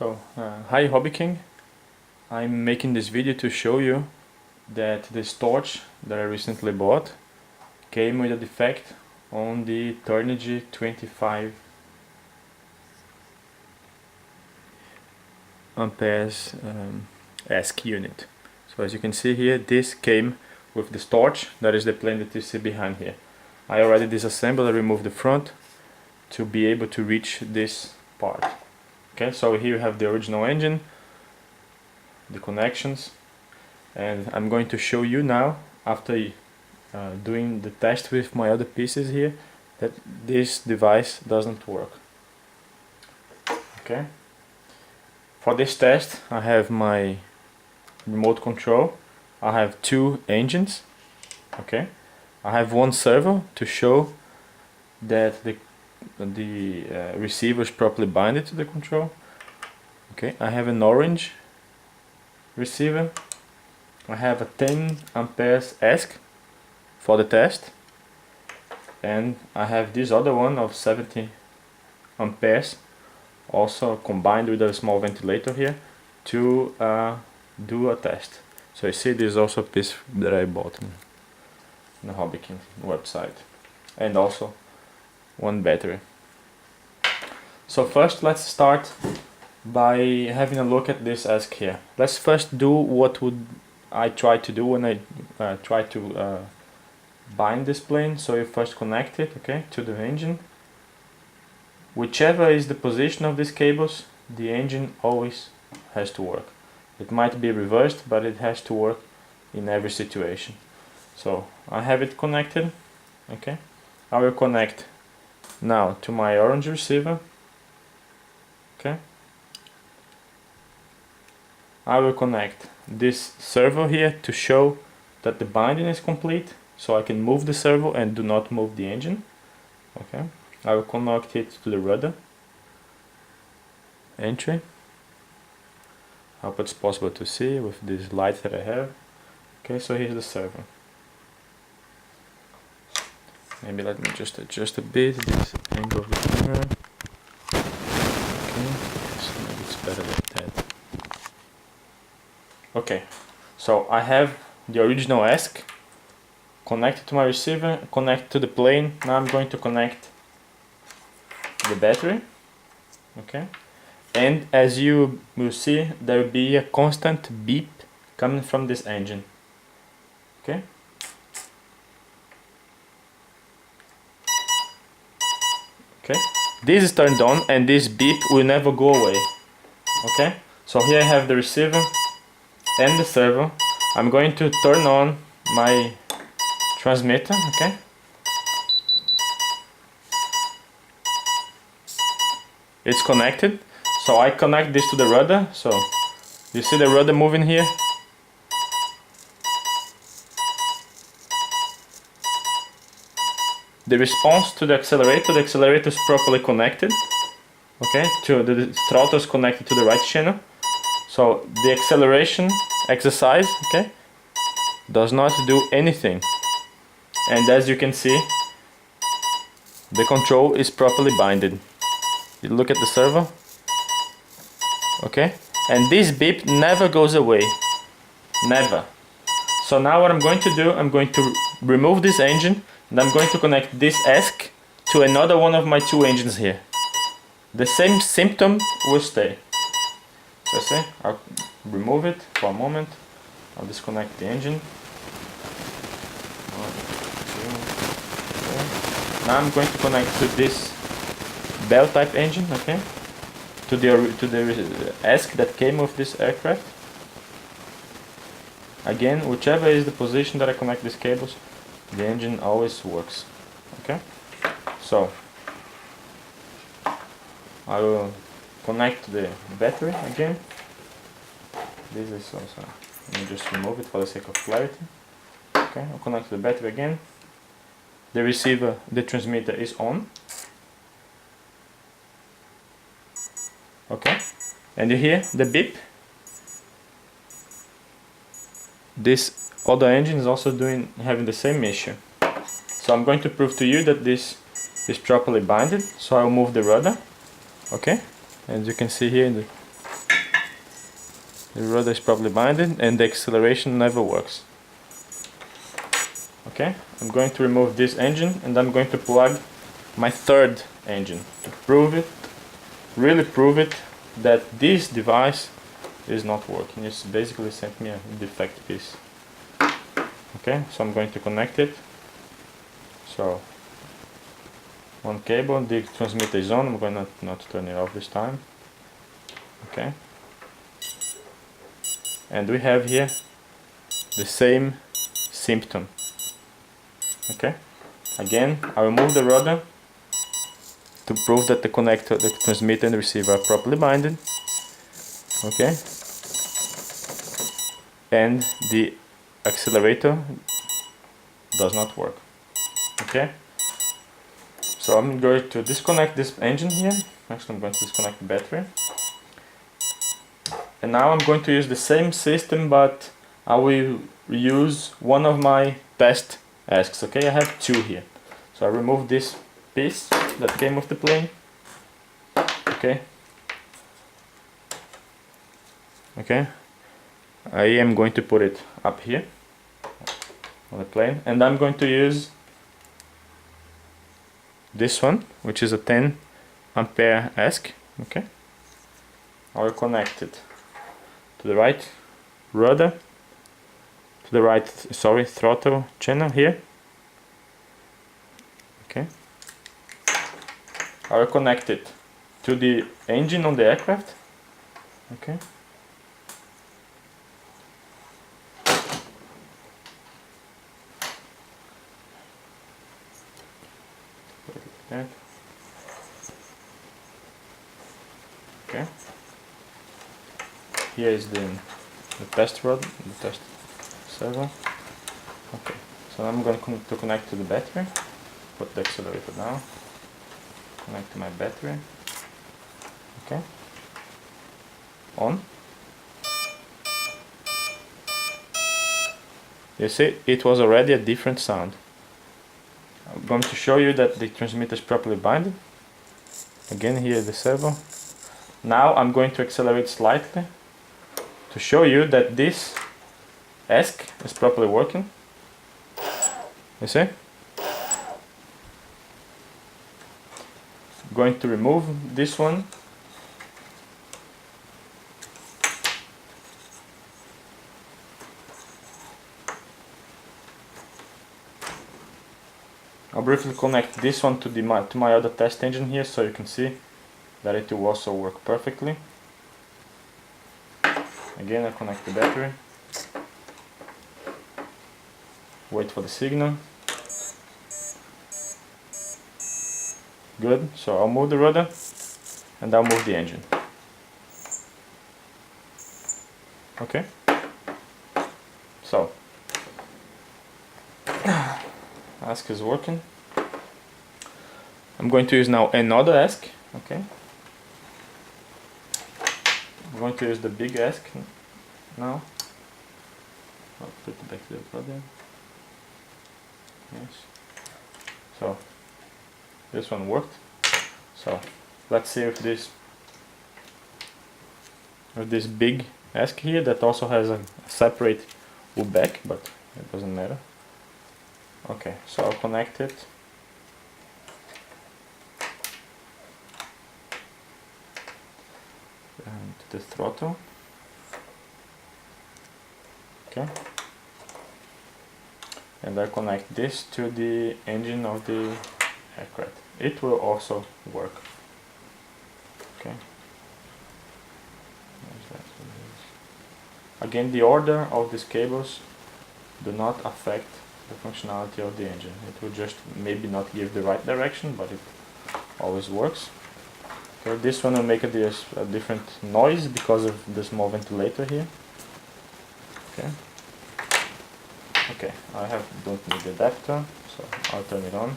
Hi Hobby King. I'm making this video to show you that this torch that I recently bought came with a defect on the Turnigy 25 amperes ESC unit. So as you can see here, this came with this torch. That is the plane that you see behind here. I already disassembled and removed the front to be able to reach this part. Okay, so here you have the original engine, the connections, and I'm going to show you now, after doing the test with my other pieces here, that this device doesn't work. Okay, for this test I have my remote control, I have two engines, okay, I have one servo to show that the receiver is properly binded to the control. Okay, I have an orange receiver, I have a 10 amperes ESC for the test, and I have this other one of 70 amperes also combined with a small ventilator here to do a test. So you see, this is also a piece that I bought in the Hobby King website, and also one battery. So first let's start by having a look at this ESC here. Let's first do what would I try to do when I try to bind this plane. So you first connect it, okay, to the engine. Whichever is the position of these cables, the engine always has to work. It might be reversed, but it has to work in every situation. So I have it connected, okay. I will connect now to my orange receiver, okay. I will connect this servo here to show that the binding is complete, so I can move the servo and do not move the engine, okay. I will connect it to the rudder entry. I hope it's possible to see with this light that I have. Okay, so here's the servo. Maybe let me just adjust a bit this angle of the camera. Okay, so maybe it's better like that. Okay, so I have the original ESC connected to my receiver, connected to the plane. Now I'm going to connect the battery, okay, and as you will see, there will be a constant beep coming from this engine, okay. Okay, this is turned on and this beep will never go away, okay. So here I have the receiver and the servo. I'm going to turn on my transmitter, okay. It's connected, so I connect this to the rudder. So you see the rudder moving here. The response to the accelerator is properly connected, okay, to the throttle is connected to the right channel. So the acceleration exercise, okay, does not do anything, and as you can see, the control is properly binded. You look at the servo, okay, and this beep never goes away, never. So now what I'm going to do, I'm going to remove this engine and I'm going to connect this ESC to another one of my two engines here. The same symptom will stay. So see, I'll remove it for a moment. I'll disconnect the engine. 1, 2, 3. Now I'm going to connect to this Bell type engine, okay, to the ESC that came with this aircraft. Again, whichever is the position that I connect these cables, the engine always works, okay. So I will connect to the battery again. This is also, let me just remove it for the sake of clarity. Okay, I'll connect to the battery again. The receiver, the transmitter is on. Okay, and you hear the beep. This other engine is also having the same issue. So I'm going to prove to you that this is properly binded. So I'll move the rudder. Okay, as you can see here in the The rudder is properly binded and the acceleration never works. Okay, I'm going to remove this engine and I'm going to plug my third engine to prove it, really prove it, that this device is not working. It's basically sent me a defect piece. Okay, so I'm going to connect it. So one cable, the transmitter is on. I'm going to not turn it off this time. Okay, and we have here the same symptom. Okay, again I remove the rudder to prove that the connector, the transmitter and the receiver are properly binded. Okay, and the accelerator does not work. Okay, so I'm going to disconnect this engine here. Actually, I'm going to disconnect the battery, and now I'm going to use the same system, but I will use one of my test ASCs. Okay, I have two here, so I remove this piece that came with the plane. Okay, I am going to put it up here on the plane, and I'm going to use this one, which is a 10 ampere ASC. Okay, I will connect it to the right rudder, to the right, sorry, throttle channel here. Okay, I will connect it to the engine on the aircraft. Okay, that. Okay, here is the test rod, the test servo. Okay, so I'm going to connect to the battery, put the accelerator down, connect to my battery. Okay, on. You see, it was already a different sound. I'm going to show you that the transmitter is properly binded. Again, here is the servo. Now I'm going to accelerate slightly to show you that this ASC is properly working. You see? I'm going to remove this one. I'll briefly connect this one to my other test engine here, so you can see that it will also work perfectly. Again, I connect the battery. Wait for the signal. Good, so I'll move the rudder and I'll move the engine. Okay, so ASC is working. I'm going to use now another ASC. Okay, I'm going to use the big ASC now. I'll put it back to the rudder. Yes. So this one worked. So let's see if this big ASC here that also has a separate back, but it doesn't matter. Okay, so I'll connect it. And to the throttle. Okay. And I connect this to the engine of the aircraft. It will also work. Okay. Again, the order of these cables do not affect the functionality of the engine. It will just maybe not give the right direction, but it always works. Okay, this one will make a different noise because of the small ventilator here. Okay. Okay, don't need the adapter, so I'll turn it on.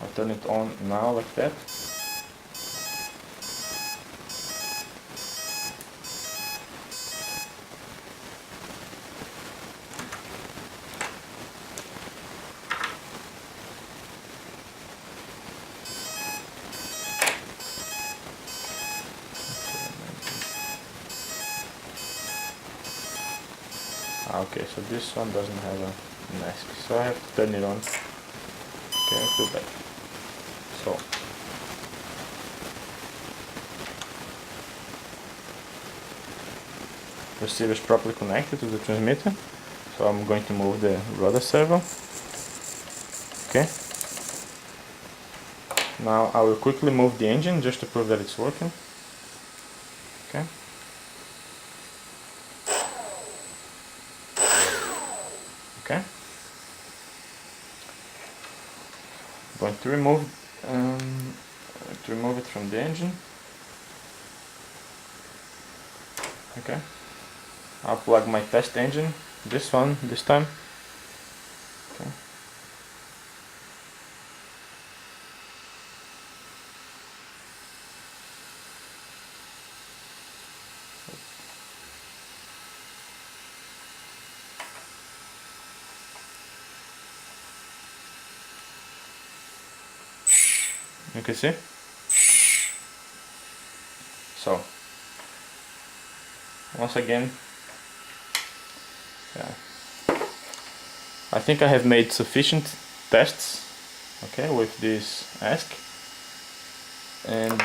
I'll turn it on now like that. Okay, so this one doesn't have a mask, so I have to turn it on. Okay, let's do that. So receiver is properly connected to the transmitter, so I'm going to move the rudder servo. Okay, now I will quickly move the engine just to prove that it's working. Okay, okay, I'm going to remove it from the engine. Okay, I'll plug my test engine, this one this time. Okay. You can see. So once again, yeah, I think I have made sufficient tests, okay, with this ASK, and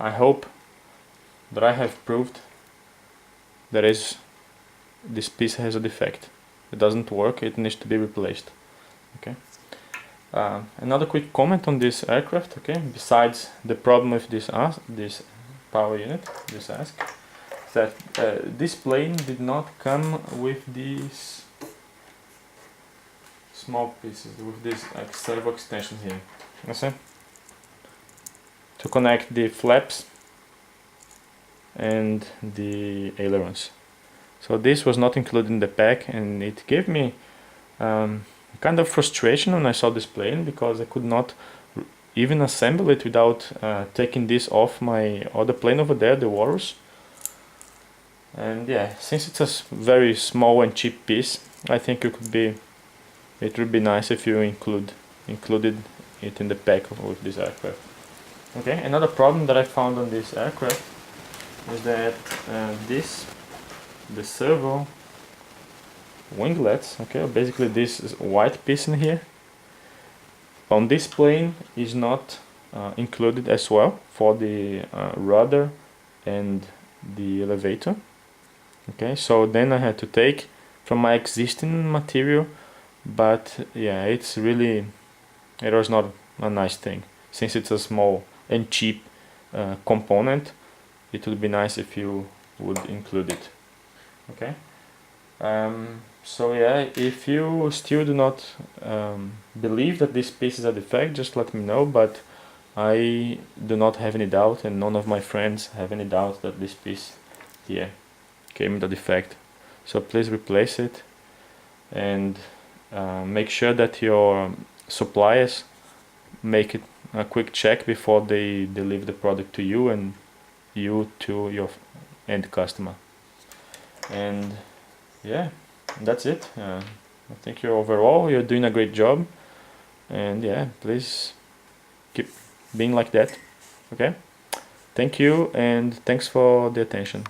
I hope that I have proved that this piece has a defect. It doesn't work, it needs to be replaced. Okay. Another quick comment on this aircraft, okay, besides the problem with this power unit, this ASK, that this plane did not come with these small pieces, with this servo extension here. You see? To connect the flaps and the ailerons. So this was not included in the pack, and it gave me kind of frustration when I saw this plane, because I could not even assemble it without taking this off my other plane over there, the Walrus. And yeah, since it's a very small and cheap piece, I think it would be nice if you included it in the pack with this aircraft. Okay, another problem that I found on this aircraft is that the servo winglets, okay, basically this white piece in here on this plane is not included as well for the rudder and the elevator. Okay, so then I had to take from my existing material, but yeah, it was not a nice thing. Since it's a small and cheap component, it would be nice if you would include it. Okay, so yeah, if you still do not believe that this piece is a defect, just let me know, but I do not have any doubt, and none of my friends have any doubt that this piece here came with a defect. So please replace it, and make sure that your suppliers make it a quick check before they deliver the product to you and you to your end customer. And yeah, that's it. I think you're doing a great job, and yeah, please keep being like that. Okay, thank you, and thanks for the attention.